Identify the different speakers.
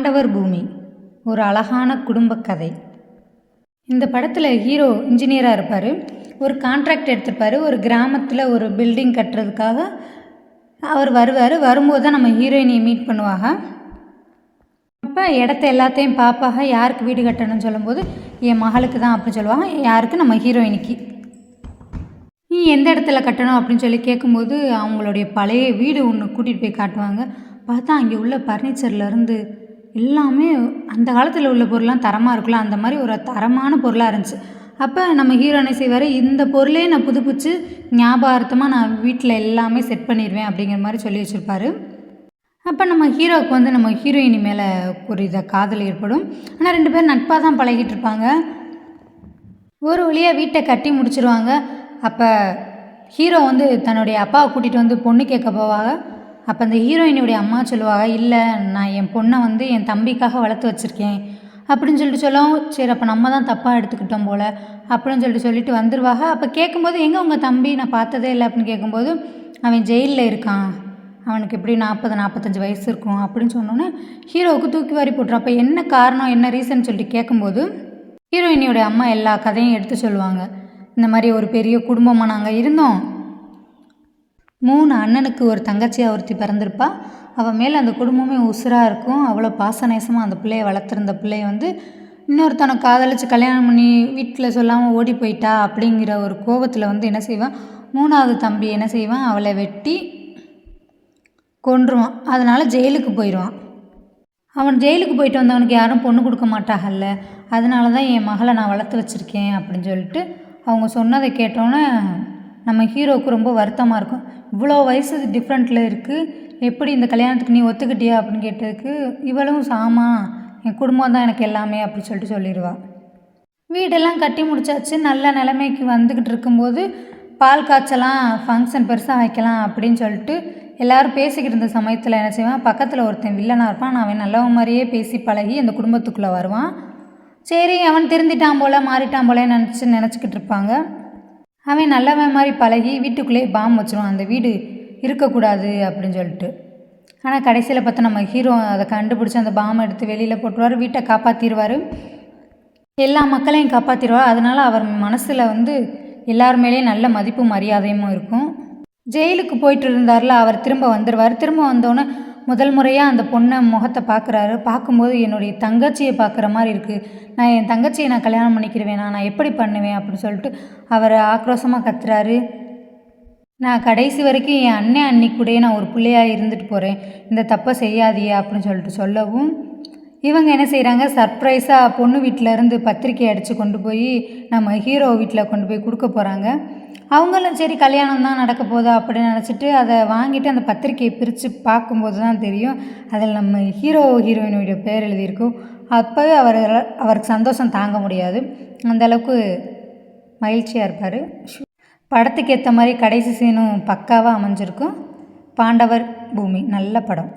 Speaker 1: பாண்டவர் பூமி ஒரு அழகான குடும்ப கதை. இந்த படத்தில் ஹீரோ இன்ஜினியராக இருப்பார். ஒரு கான்ட்ராக்ட் எடுத்துருப்பார். ஒரு கிராமத்தில் ஒரு பில்டிங் கட்டுறதுக்காக அவர் வரும்போது தான் நம்ம ஹீரோயினியை மீட் பண்ணுவாங்க. அப்போ இடத்த எல்லாத்தையும் பார்ப்பாங்க. யாருக்கு வீடு கட்டணும்னு சொல்லும்போது என் மகளுக்கு தான் அப்படின்னு சொல்லுவாங்க. யாருக்கு? நம்ம ஹீரோயினிக்கு. நீ எந்த இடத்துல கட்டணும் அப்படின்னு சொல்லி கேட்கும்போது அவங்களுடைய பழைய வீடு ஒன்று கூட்டிகிட்டு போய் காட்டுவாங்க. பார்த்தா அங்கே உள்ள ஃபர்னிச்சர்லேருந்து எல்லாமே அந்த காலத்தில் உள்ள பொருள்லாம் தரமாக இருக்குல்ல, அந்த மாதிரி ஒரு தரமான பொருளாக இருந்துச்சு. அப்போ நம்ம ஹீரோ என்ன செய்வார், இந்த பொருளே நான் புதுப்பிச்சு ஞாபகார்த்தமாக நான் வீட்டில் எல்லாமே செட் பண்ணிடுவேன் அப்படிங்கிற மாதிரி சொல்லி வச்சுருப்பாரு. அப்போ நம்ம ஹீரோவுக்கு நம்ம ஹீரோயினி மேலே ஒரு காதல் ஏற்படும். ஆனால் 2 பேரும் நட்பாக தான் பழகிட்டு இருப்பாங்க. ஒரு வழியாக வீட்டை கட்டி முடிச்சிருவாங்க. அப்போ ஹீரோ தன்னுடைய அப்பாவை கூட்டிகிட்டு பொண்ணு கேட்க போவாங்க. அப்போ அந்த ஹீரோயினுடைய அம்மா சொல்லுவாங்க, இல்லை நான் என் பொண்ணை என் தம்பிக்காக வளர்த்து வச்சுருக்கேன் அப்படின்னு சொல்லவும், சரி அப்போ நம்ம தான் தப்பாக எடுத்துக்கிட்டோம் போல் அப்படின்னு சொல்லிட்டு வந்துடுவாங்க. அப்போ கேட்கும்போது, எங்கே உங்கள் தம்பி, நான் பார்த்ததே இல்லை அப்படின்னு கேட்கும்போது, அவன் ஜெயிலில் இருக்கான், அவனுக்கு எப்படி 40-45 வயசு இருக்கும் அப்படின்னு சொன்னோன்னே ஹீரோவுக்கு தூக்கி வாரி போட்டுரும். அப்போ என்ன காரணம், என்ன ரீசன் சொல்லிட்டு கேட்கும்போது ஹீரோயினியோடைய அம்மா எல்லா கதையும் எடுத்து சொல்லுவாங்க. இந்த மாதிரி ஒரு பெரிய குடும்பமாக நாங்கள் இருந்தோம். 3 அண்ணனுக்கு ஒரு தங்கச்சியாக ஒருத்தி பிறந்திருப்பா. அவள் மேலே அந்த குடும்பமே உசுராக இருக்கும். அவ்வளோ பாசநேசமாக அந்த பிள்ளையை வளர்த்துருந்த பிள்ளையை இன்னொருத்தனை காதலிச்சு கல்யாணம் பண்ணி வீட்டில் சொல்லாமல் ஓடி போயிட்டா அப்படிங்கிற ஒரு கோபத்தில் என்ன செய்வான், 3ஆவது தம்பி என்ன செய்வான், அவளை வெட்டி கொன்றுவான். அதனால் ஜெயிலுக்கு போயிடுவான். அவன் ஜெயிலுக்கு போயிட்டு வந்தவனுக்கு யாரும் பொண்ணு கொடுக்க மாட்டாங்கல்ல, அதனால தான் என் மகளை நான் வளர்த்து வச்சுருக்கேன் அப்படின்னு சொல்லிட்டு அவங்க சொன்னதை கேட்டோன்னே நம்ம ஹீரோவுக்கு ரொம்ப வருத்தமாக இருக்கும். இவ்வளோ வயசு டிஃப்ரெண்ட்டில் இருக்குது, எப்படி இந்த கல்யாணத்துக்கு நீ ஒத்துக்கிட்டியா அப்படின்னு கேட்டதுக்கு இவளும் சாமா, என் குடும்பம் தான் எனக்கு எல்லாமே அப்படின்னு சொல்லிடுவாள். வீடெல்லாம் கட்டி முடிச்சாச்சு. நல்ல நிலைமைக்கு வந்துக்கிட்டு இருக்கும்போது பால் காய்ச்சலாம், ஃபங்க்ஷன் பெருசாக வைக்கலாம் அப்படின்னு சொல்லிட்டு எல்லோரும் பேசிக்கிட்டு இருந்த சமயத்தில் என்ன செய்வான், பக்கத்தில் ஒருத்தன் வில்லனாக இருப்பான். அவன் நல்லவன் மாதிரியே பேசி பழகி அந்த குடும்பத்துக்குள்ளே வருவான். சரி அவன் திருந்திட்டான் போல், மாறிட்டான் போல நினச்சிக்கிட்டு இருப்பாங்க. அவன் நல்லவன் மாதிரி பழகி வீட்டுக்குள்ளேயே பாம்பு வச்சுருவான், அந்த வீடு இருக்கக்கூடாது அப்படின்னு சொல்லிட்டு. ஆனால் கடைசியில் பார்த்தா நம்ம ஹீரோ அதை கண்டுபிடிச்சி அந்த பாம்பை எடுத்து வெளியில் போட்டுருவார். வீட்டை காப்பாற்றிடுவார், எல்லா மக்களையும் காப்பாற்றிடுவார். அதனால் அவர் மனசில் எல்லார் மேலேயும் நல்ல மதிப்பு மரியாதையும் இருக்கும். ஜெயிலுக்கு போயிட்டு இருந்தார்ல, அவர் திரும்ப வந்துடுவார். திரும்ப வந்தோடனே முதல் முறையாக அந்த பொண்ணை முகத்தை பார்க்குறாரு. பார்க்கும்போது என்னுடைய தங்கச்சியை பார்க்குற மாதிரி இருக்குது, நான் என் தங்கச்சியை நான் கல்யாணம் பண்ணிக்கிடுவேனா, நான் எப்படி பண்ணுவேன் அப்படின்னு சொல்லிட்டு அவர் ஆக்ரோஷமாக கத்துறாரு. நான் கடைசி வரைக்கும் என் அண்ணன் அண்ணி கூடயே நான் ஒரு பிள்ளையாக இருந்துட்டு போகிறேன், இந்த தப்பை செய்யாதியே அப்படின்னு சொல்லவும், இவங்க என்ன செய்கிறாங்க, சர்ப்ரைஸாக பொண்ணு வீட்டிலேருந்து பத்திரிக்கை அடித்து கொண்டு போய் நம்ம ஹீரோ வீட்டில் கொண்டு போய் கொடுக்க போகிறாங்க. அவங்களும் சரி கல்யாணம் தான் நடக்க போதா அப்படின்னு நினச்சிட்டு அதை வாங்கிட்டு அந்த பத்திரிக்கையை பிரித்து பார்க்கும்போது தான் தெரியும், அதில் நம்ம ஹீரோயினுடைய பேர் எழுதியிருக்கும். அப்போவே அவருக்கு சந்தோஷம் தாங்க முடியாது, அந்தளவுக்கு மகிழ்ச்சியாக இருப்பார். படத்துக்கு ஏற்ற மாதிரி கடைசி சீனும் பக்காவாக அமைஞ்சிருக்கும். பாண்டவர் பூமி நல்ல படம்.